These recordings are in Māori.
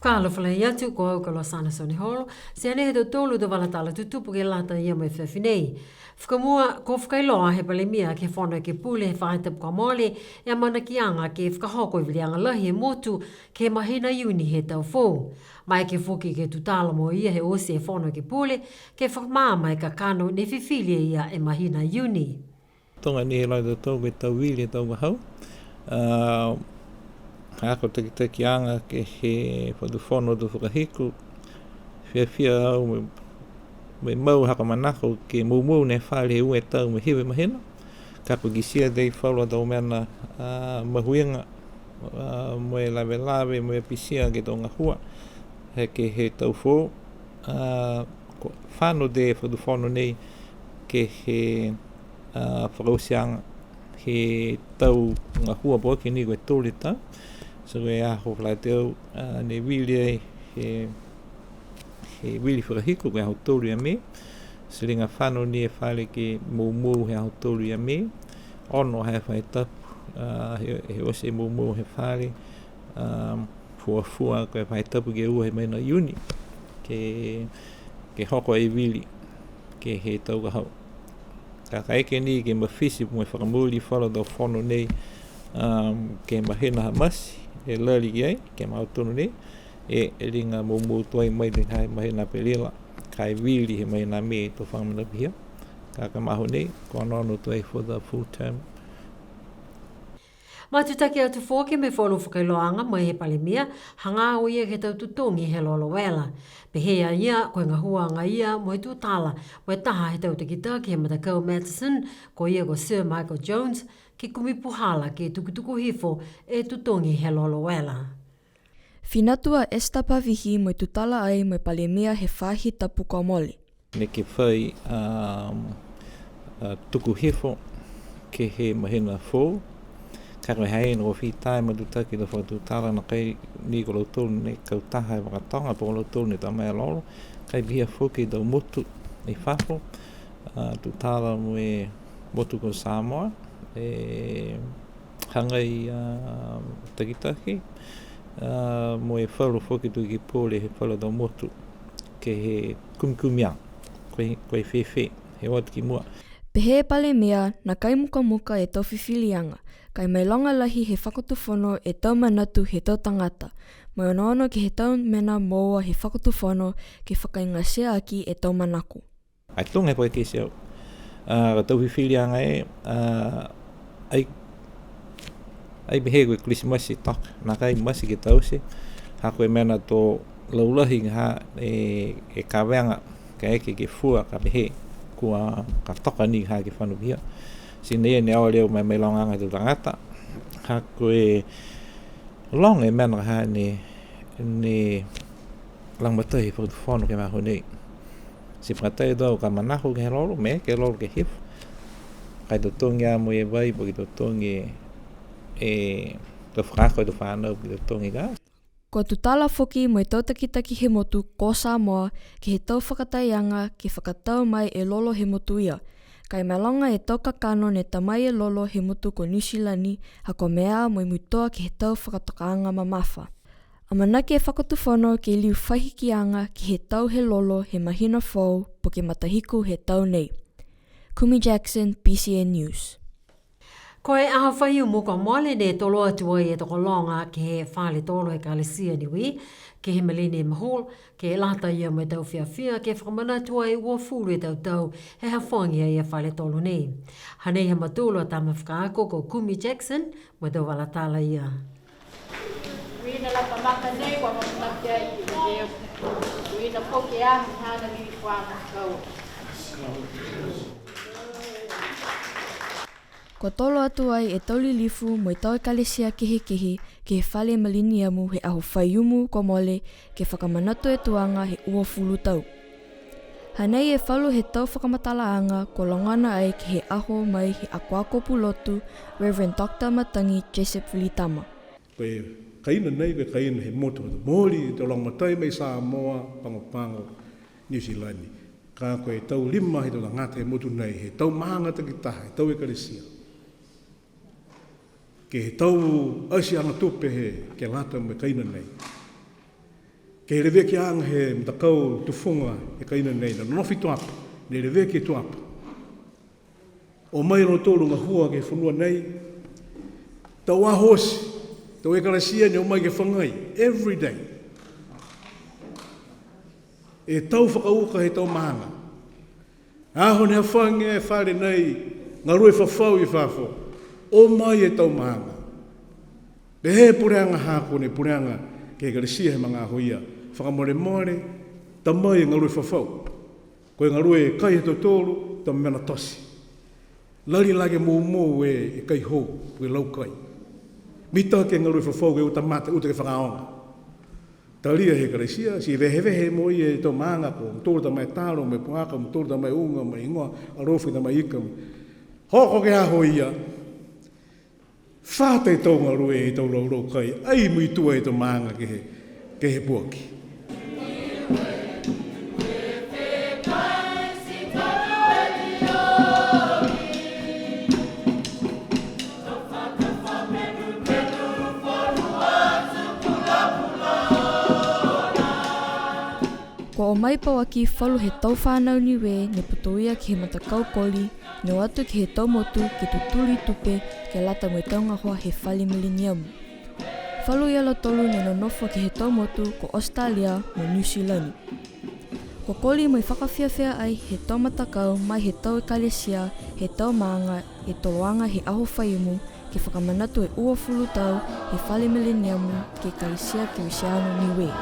Whakaalo whalai atu ko au ka loa sana soni holo, se ane he tau tolu da wala tala tutupu ke lata ia mai whawhinei. Whakamua ko whakailoa he palemia ke whono ke pule he whaitapu ka mole, e mana ki anga ke whakahoko i wilianga lahi e motu ke mahina iuni he tau fō. Mai ke whoki ke tutala mo ia he osi e whono ke pule, ke whakamama e ka kano ne whiwhilia ia e mahina iuni. Tonga ni he lai tau me tau wili e tau mahau. Ako teki anga ke he whadu tu whakahiku. Whiawhia au me mau haka manako ke mau ne whare he ue tau me hiwe mahina. Kako gisia dei whaula tau mena mahuinga. Moe lawe moe pisia ke tonga hua. He ke he tau fō. Whano de whadu nei ke he whakausianga. He tau ngā hua po ke ni koe tōre tau. So e aho lai teo ne wili he wili whakahiku ke aho tōru a me. So ringa whano ni e whale ke mou he aho tōru a me. Ono he whai tapu, he ose mou he whale. Fua ke whai tapu ke ua he maina iuni. Ke hoko e wili ke he tau ka hau. Ka eke ni ke mawhisi mo e whakamuli whala tau whono nei ke mahena ha masi. E lari ki ai, ke mautonu nei, e ringa mou tuai mai rin hai mahena pelela, kai wili he mahena me to whangamana pihia. Ka maho nei, ko anono tuai for the full term. Matutaki atu fōke me wholu whakailoanga mai he palemia, hanga o ia ke tau tutongi he lolo wela. Pehea ia, koe ngā huanga ia, moe tūtala, moe taha he tau takitaki he matakau Matheson, ko ia ko Sir Michael Jones, ki kumipuhala ke tukutuku hifo e tutongi he lolo wela. Whinatua estapavihi moe tutala ai moe palemia he whahi tapu ka mole. Ne ke whai tuku hifo ke he mahena fō. Karo hei no whi tae matutaki da whatutara na kai ni ko lautonu ne kautaha e wakatonga po lautonu ne tamai lolo. Kai bia whoki dau motu i whafo. Tutara mo e motu ko Samoa. Hangai takitaki. Mo e whalo whoki tu ki pōle he whalo dau motu. Ke he kumkumiang. Koe whewhe. He watu ki mua. Pehe palemia na kaimuka e tau whiwhilianga. Kai mai longa lahi he whakatuwhono e tau manatu he tau tangata. Mai ono ki he tau mena moa he whakatuwhono ke whakaingasea aki e tau manaku. Ai tonga koe ke seo. Ka tau whiwhilianga ai behe koe Christmasi tak. Nā kai masi ke tau se. Ha koe mena tō laulahi ngā e kawenga ka eke ke fua ka behe. Kua ka toka ni ha ke whanu pia. Sinea ne awa leo mai longa tu tangata. Ha koe long e mena ha ne langmatai whakatu whono ke maho nei. Si whakatai dau ka manaho ke lolo, me ke lolo ke hif. Kai to tongi a mo e vai, po ki to tongi to whakako e to whanau ki to tongi ka. Ko tutala whoki mo e tau takitaki he motu ko Samoa ki he tau whakataianga ki whakatau mai e lolo he motu ia. Kai malonga e tau kakano ne tamai e lolo he motu ko New Zealandi hako mea mo i muitoa ki he tau whakatokaanga mamafa. Amanaki e whakatuwhono ke liu whahikianga ki he tau he lolo he mahina whou po ke matahiku he tau nei. Kumi Jackson, PCN News. Koe aha whaiu mo ka mole ne tolo atua i e toko longa ke he whale tolo he kalesia Niue, ke he Millennium Hall, ke he lata ia mai tau whiawhia, ke whakamana tua i ua furu e tau he hawhangia i a whale tolo nei. Hanei he matolo a tama whakaako ko Kumi Jackson, mai tau wala tala ia. Wina la pamaka nei kwa mamaka i te wina poke a hana ni whana kau. Ko tolo atu ai e tauli lifu mo i tau e kalesia kehi ke he whale Millennium he aho whaiumu ko mole ke whakamanatu e tuanga he ua fulu tau. Hanei e whalu he tau whakamatalaanga ko longana ai ke he aho mai he akuakopu lotu Reverend Dr. Matangi Joseph Litama. Koe kaina nei, koe kaina he motu mori te long matai mai Samoa, pango New Zealand. Ka koe tau lima he tau ngata he motu nei, he tau maanga takitaha, he tau e kalesia. Ke he tau asi anga tupe he ke lata me kaina nei. Ke le veki anga he mtakau tufunga e kaina nei na nofi tuapa, ne le veki tuapa. O mai no tolu ngā hua ke whanua nei, tau ahosi, tau e karasia ni o mai ke whangai, every day. E tau whakauka he tau mahanga. Aho ne hawhange e whare nei, ngā rue whawhau I whafo, o mai e tau mahanga. Le he pureanga hako ne pureanga ke karasia he mga hoia, whakamore more, ta mai e ngā rue whawhau. Koe ngā rue e kai he tolu, ta mena tosi. Lari lage mō e kai hou, e lau kai. Mita ke ngā rue whawhau ke uta mata, uta ke whakaonga. Talia he karasia, si vehe mo I e tau maanga ko, mtoro ta mai taro, mai puaka, mtoro ta mai unga, mai ingoa, arofi ta mai ikam. Hoko ke aho ia, whātai tau ngā rue e tau lau kai, ai mui tua e tau maanga ke he puaki. Ko o mai pau aki whalu he tau whānau Niue ne putoia ki he matakau koli, ne atu ki he tau motu ki tuturi tupe ke lata mo taunga hoa he whali Millennium. Whalu ia lo tolu ne no nofo ki he tau motu ko Australia mo New Zealand. Ko koli mo I whakawhiawhia ai he tau matakau mai he tau e kalesia, he tau maanga, e toloanga he aho whaimu, ke whakamanatu e ua fulu tau he whali Millennium ke kalesia ki Wisiano Niue.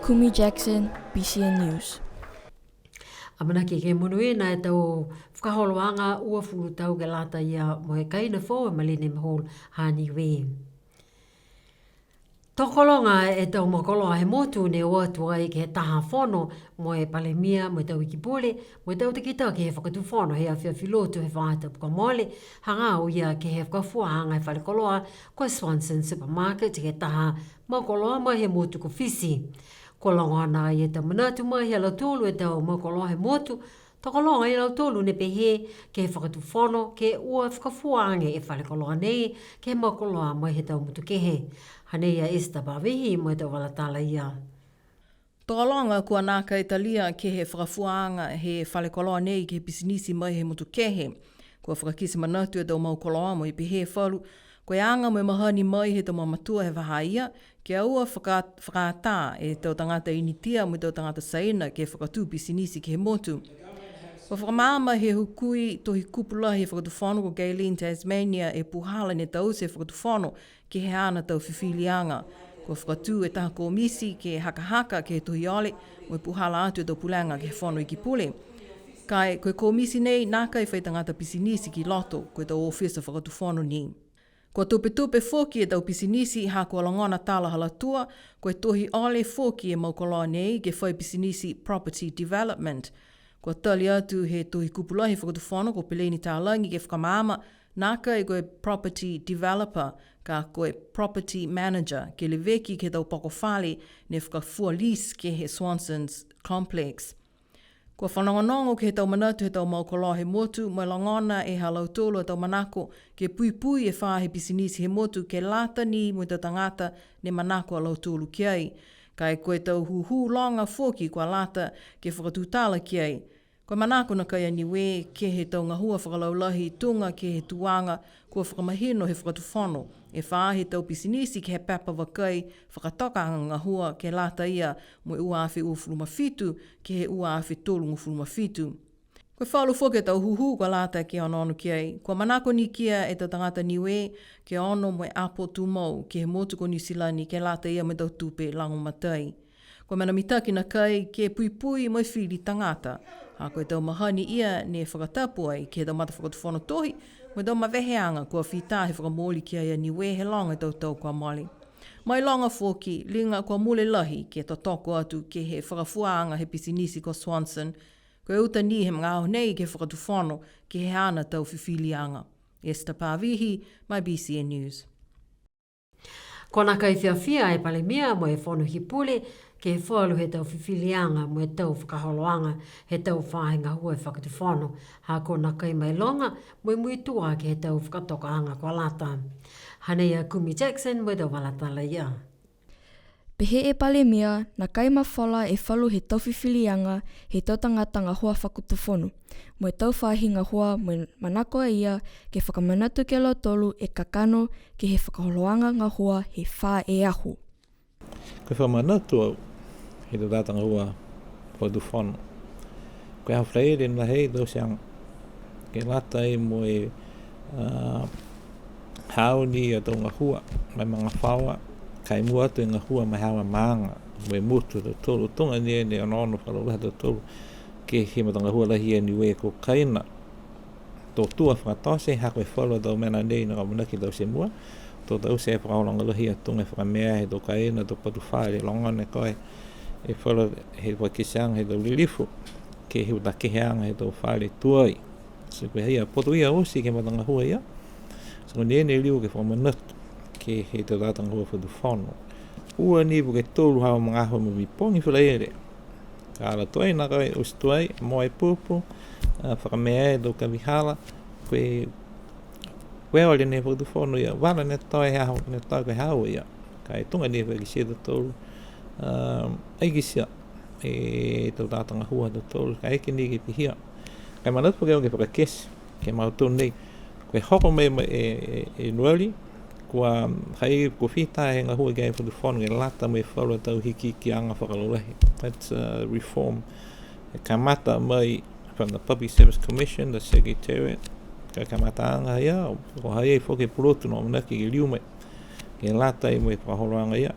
Kumi Jackson, BCN News. Amana ke monue na e tau whakaholoanga ua fulu tau ke lata ia mo he kaina fō e Millennium Hall ha Niue. Tokolonga e tau makoloa he motu ne o atua I ke he taha whono mo e palemia mo e tau ikipole mo e tau te kita ke he whakatu whono he awhia filotu he whaata puka mole hanga o ia ke he whakafua hanga e whalekoloa ko Swanson Supermarket ke taha makoloa mo he motu ko fisi. Ko longana I e tau manatu mai he lautolu e tau makoloa he motu tokolonga I lautolu ne pehe ke he whakatu whono ke ua whakafua ange e whalekoloa nei ke he makoloa mai he tau mutu kehe. Haneia esta bawehi mo e tau walatala ia. Tokalonga kua nāka Italia ke he whakafuanga he whalekoloa nei ke he pisinisi mai he mutu kehe. Kua whakakisi manatu e tau maukoloa mo I pehe whalu. Koe anga mo e mahani mai he tau mamatua he wahaia ke aua whakatā e tau tangata initia mo tau tangata saina ke whakatū pisinisi ke he motu. Kua whakamāma he hukui tohi kupula he whakatu whono ko Gayleen Tasmania e puhala ne tau se whakatu whono ke he ana tau whiwhilianga. Kua whakatū e taha komisi ke haka ke he tohi ole mo e puhala atu e tau pulanga ke he whono I ki pule. Kai koe komisi nei nāka I whaitangata pisinisi ki loto koe tau ofisa whakatu whono ni. Kua tupe whoki e tau pisinisi ha kua langona tala halatua, koe tohi ole whoki e maukoloa nei ke whai pisinisi property development. Kua tali atu he tohi kupula he whakatu whono ko Peleni Tālangi ke whakamāma, nāka e koe property developer ka koe property manager ke le veki ke tau pakowhale ne whakafua lease ke he Swanson's complex. Kua whanongonongo ke he tau manatu he tau maukoloa he motu, mai langona e halau tolo e tau manako ke pui e wha he pisinisi he motu ke lata ni mo tau tangata ne manako a lau tolo ki ai. Kai koe tau huhu longa whoki kua lata ke whakatutala ki ai. Koe manako na kai Niue ke he tau ngahua whakalaulahi tunga ke he tuanga kua whakamahino he whakatuwhono. E wha he tau pisinisi ke he papa wakai whakatoka ngahua ke lata ia mo e ua awhi ufuluma fitu ke he ua awhi tolungu fuluma fitu. Koe whalu whoke tau huhu kua lata ke ono ki ai. Kua manako ni kia e tau tangata Niue ke ono mo e apo tumau ke he motu ko New Zealand ke lata ia me tau tupe lango matai. Ko mana mitaki na kai ke pui mai whiri tangata. Ha koe tau mahani ia ne whakatapu ai ke tau mata whakatuwhono tohi, mo tau maweheanga kua whita he whakamoli kia ia Niue he longa tau kua mali. Mai longa fōki, linga kua mule lahi ke toko atu ke he whakafuanga he pisinisi ko Swanson, koe uta ni he mga aho nei ke whakatuwhono ke he ana tau whiwhilianga. Esther Pavihi, my BCN News. Kona kai whiawhia e palemia mo e whonu hipule ke he whalu he tau whiwhilianga mo e tau whakaholoanga he tau whahinga hua e whakatuwhono. Ha kona kai mai longa mo e muitua ke he tau whakatokaanga kwa lata. Hanei a Kumi Jackson mo e tau walatala ia. Pehe e palemia na kai mawhala e whalu he tau whiwhilianga he tau tangatanga hua whakatuwhono. Mo e tau whahinga hua mo e manakoa ia ke whakamanatu ke lo tolu e kakano ke he whakaholoanga ngā hua he wha e ahu. Koe whamanatu au he tau tātanga hua whakatuwhono. Koe hau whaere na hei tau siang ke lata e mo e hauni a tau ngā hua mai mga whaua kai mua atu e ngā hua mai hawa maanga mo e mutu tau tolu. Tunga nia ne anono whakalaulaha tau tolu ke he matanga hua lahi e Niue ko kaina tō tua whakatose hako e whalua tau mena nei na kamunaki tau se mua tō tau se e whakaolanga lahi a tunga whakamea he tō kaina tō patu whaere longane koe e whalua he wakiseanga he tau lilifu ke he utakeheanga he tau whaere tuai so koe hea potu ia osi ke matanga hua ia so ne liu ke whakamanatu ke he tau tātanga hua whatu whono ua ni ke tōru hawa mga aho mi pongi whalaere ka ala toi na koe ustuai, moe pupu, whakamea e do ka vihala, koe ole ne whakatuwhono ia, wala ne toi hao, ne toi koe hao ia, ka e tunga ne whaki sia tōru, aikisia e tau tātanga hua tōru, ka eke ni ke pihia. Kai manatu ke whakakesi, ke mautau nei, koe hoko me e nuali, kua hai ko fita he ngā hua gai whakatuwhono e lata me whaura tau hiki ki anga whakalolahi. That's reform. E kamata mai from the Public Service Commission, the Secretariat, ka kamata anga ia, ko hai e whoke purotu no manaki ke liu mai, ke lata e mo e whakaholoanga ia.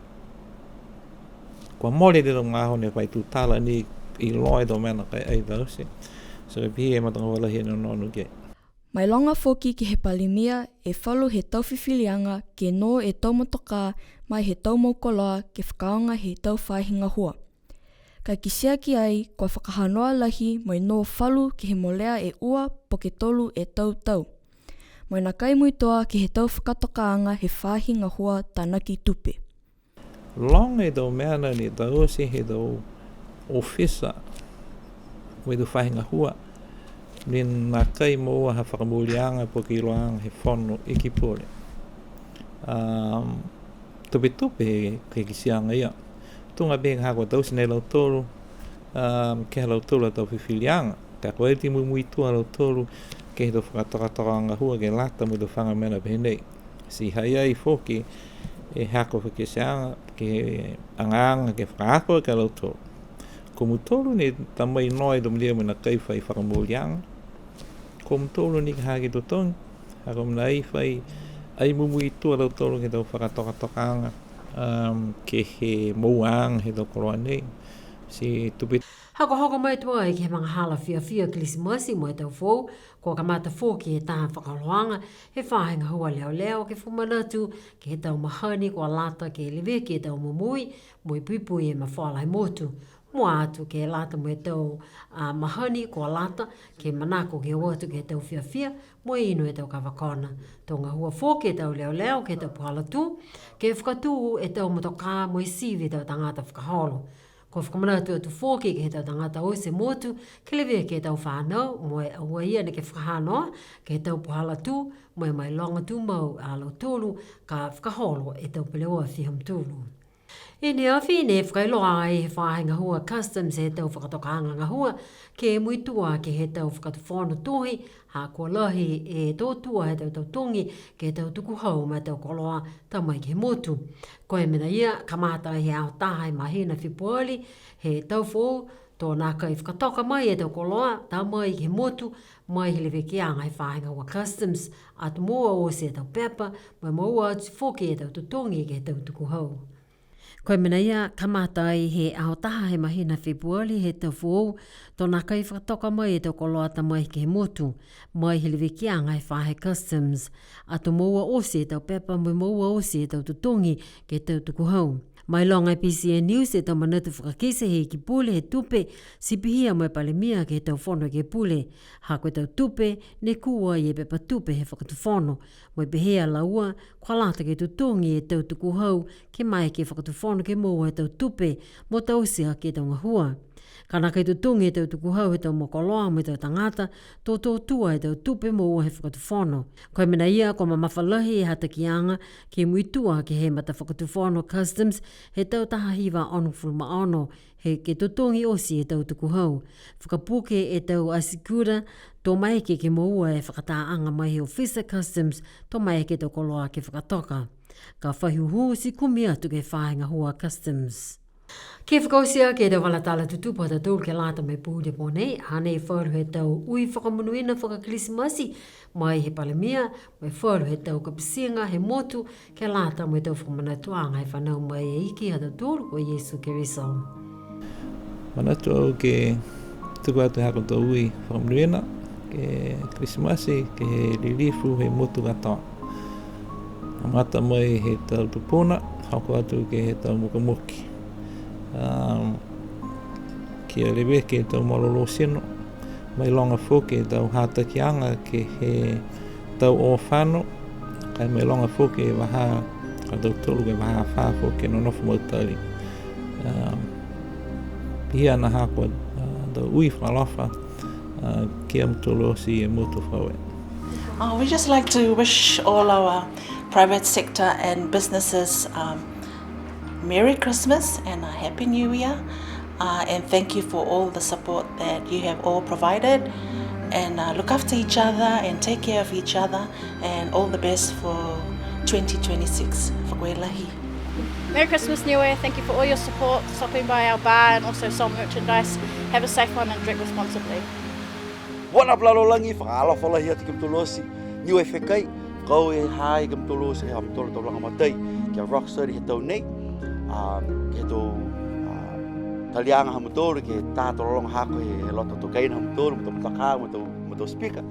Kua mole te ngā hone pai tu tala ni i loe do mena kai ai tause. So e pihe e matanga walahi no nonu ke. Mai longa foki ki he palimia e whalu he tau whiwhilianga ke no e tau motoka mai he tau maukoloa ke whakaonga he tau whahinga hua. Ka kisia ki ai kua whakahanoa lahi mai no whalu ki he molea e ua po ke tolu e tau. Mai na kai muitoa ki he tau whakatokaanga he whahinga hua tanaki tupe. Long e tau meana ni tau se he tau ofisa me tu whahinga hua. Ni nā kai moa ha whakamulianga po ki loanga he whono iki pole. Tupe ke kisianga ia. Tunga benga hako tausi nei lau tolu, ke lau tolu a tau whiwhilianga. Ka koe ti mui tua lau tolu ke he tau whakatoka hua ke lata mo tau whanga mena pehenei. Si hai ai whoki e hako whakisianga ke angaanga ke whakaako ke lau tolu. Ko mutolu ni tamai noi do mlia mena kai whai whakamulianga. Ko mutolu ni ka hake to tongi. Hako mna ai whai ai mumui tua lau tolu ke tau whakatoka ke he mouang he tau koroa nei. Si tupi. Hako mai tua e ke mga hala whiawhia Krismasi mo e tau whou, ko ka mata whoki e taha whakaloanga, he whahenga hua leo ke whumanatu, ke he tau mahani kua lata ke lewe ke tau mumui, mo i pui e mawhalai motu. Mua atu ke lata mo e tau mahani kua lata, ke manako ke watu ke tau whiawhia, mo ino e tau kawakona. Tonga hua whoki e tau leo ke tau puhalatu, ke whakatu e tau motoka mo i siwi tau tangata whakaholo. Ko whakamanatu atu whoki ke he tau tangata o se motu, ke lewe ke tau whanau, mo e aua ia ne ke whakahanoa, ke he tau puhalatu, mo e mai longa tu mau a lau tolu, ka whakaholo e tau peleoa whiham tulu. E ne awhi ne whakailoa e he whahenga hua customs he tau whakatokaanga ngā hua, ke muitua ke he tau whakatawhono tohi, ha kua lahi e tōtua he tau tongi, ke he tau tuku hau mai tau koloa tau mai ke he motu. Ko e mena ia, kamata he ao taha e mahina whipuali, he tau whou, tō nā kai whakatoka mai e tau koloa, tau mai ke he motu, mai he lewe ki anga he whahenga hua customs, atu mua o se tau pepa, mai maua atu whoki e tau tutongi ke he tau tuku hau. Koe mena ia kamatai he aotaha he mahina Februari he tau fuou, tōna kai whakatoka mai e tau koloata mai ke he motu, mai he lewe kianga he whahe customs, ato maua ose e tau pepa mai maua ose e tau tutongi ke tau tukuhau. Mai longa PCN News e tau manatu whakakise he ki pule he tupe, sipihia mai palemia ke he tau whono ke pule, ha koe tau tupe, ne kua i e pepa tupe he whakatuwhono, mai behea laua, kwa lata ke tutongi e tau tukuhau, ke mai ke whakatuwhono ke moa e tau tupe, mo tau sea ke tau ngahua. Kana kei tutungi e tau tukuhau he tau mokoloa mo tau tangata, tō tua e tau tupe mo ua he whakatuwhono. Koe mena ia, ko mawhalahi e hata kianga, ke muitua ke he mata whakatuwhono customs, he tau taha hiwa ono fulma he ke tutungi osi e tau tukuhau. Whakapuke e tau asikura, tō maike ke mo ua e whakataanga mai he officer customs, tō maike tau koloa ke whakatoka. Ka whahiuhu si kumi atu ke whaenga hua customs. Ke whakausia ke tau walatala tutupa ta tūru ke lata mai pūre pōnei, hanei whauru he tau ui whakamunuina whakakrisimasi, mai he palemia, mai whauru he tau kapisinga he motu, ke lata mai tau whakamanatuanga he whanau mai e iki a tau tūru o Yesu Keriso. Manatu au ke tuku atu hako tau ui whakamunuina, ke krisimasi, ke he lilifu he motu katoa. Amata mai he tau tupuna, hako atu ke he tau mukamuki. Kia lewe ke tau malolo sino, mai longa fōke tau hata kianga ke he tau o whano, kai mai longa fōke e waha, ka tau tolu ke waha wha fōke no nofu mautari. Pia na hako tau ui whalofa, kia mtolo si e motu whaue. We just like to wish all our private sector and businesses Merry Christmas and a Happy New Year, and thank you for all the support that you have all provided, and look after each other and take care of each other, and all the best for 2026. Whakawelahi. Merry Christmas, Niue. Thank you for all your support, stopping by our bar and also sold merchandise. Have a safe one and drink responsibly. Wana plalolangi whakaalawhala hia te kimtolosi. Niue whekai, kau e hai kimtolosi he amtolo tau langa matai. Kia Rocksteady he tau nei. Ke tō talianga hamutoro ke tātoro longa hako he loto tō kaina hamutoro mo tō mataka mo tō speaker.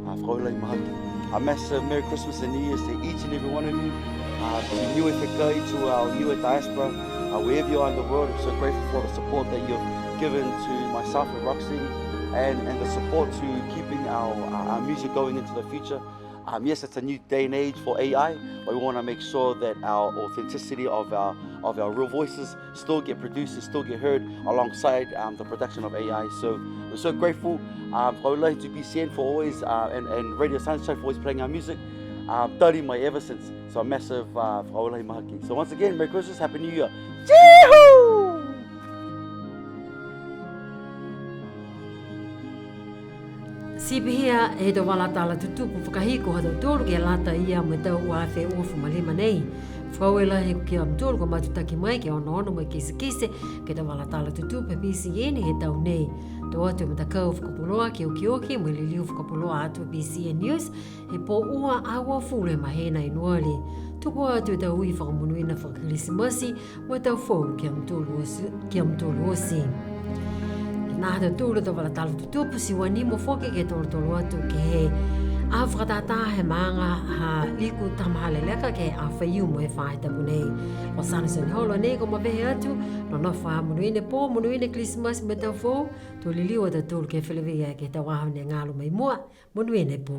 Whakaulai mahaki. A massive Merry Christmas and New Year's to each and every one of you. To Niue Whekai, to our Niue diaspora, wherever you are in the world. I'm so grateful for the support that you've given to myself at Rocksteady and the support to keeping our music going into the future. Yes, it's a new day and age for AI, but we want to make sure that our authenticity of our real voices still get produced and still get heard alongside the production of AI. So we're so grateful to BCN for always and Radio Sunshine for always playing our music. 30 my ever since. So a massive mahaki. So once again, Merry Christmas, Happy New Year. Chee-hoo! Sipihia e tau walatala tutupu whakahiko ha tau tōru ke lata ia me tau uawhe uafu malima nei. Whauela he kia mtōru ko matutaki mai ke ono mai kise ke tau walatala tutupu PCN he tau nei. Tau atu me takau whakapuloa ki oki mo liliu whakapuloa atu PCN News he po ua awa fule mahena i nuali. Tuku atu e tau ui whakamunuina whakakrisimasi mo tau whau kia mtōru osi. Nā tau tūru tau walatala tutupu si wani mo whoke ke tōru atu ke he a whakatata he maanga ha liku tamahale leka ke a whaiu mo e whae tapu nei. O sana soni holo nei ko mawehe atu, no wha munuine Christmas me tau whou, tō liliua tau tūru ke whelewea ke tau ahone ngālu mai mua, munuine pō.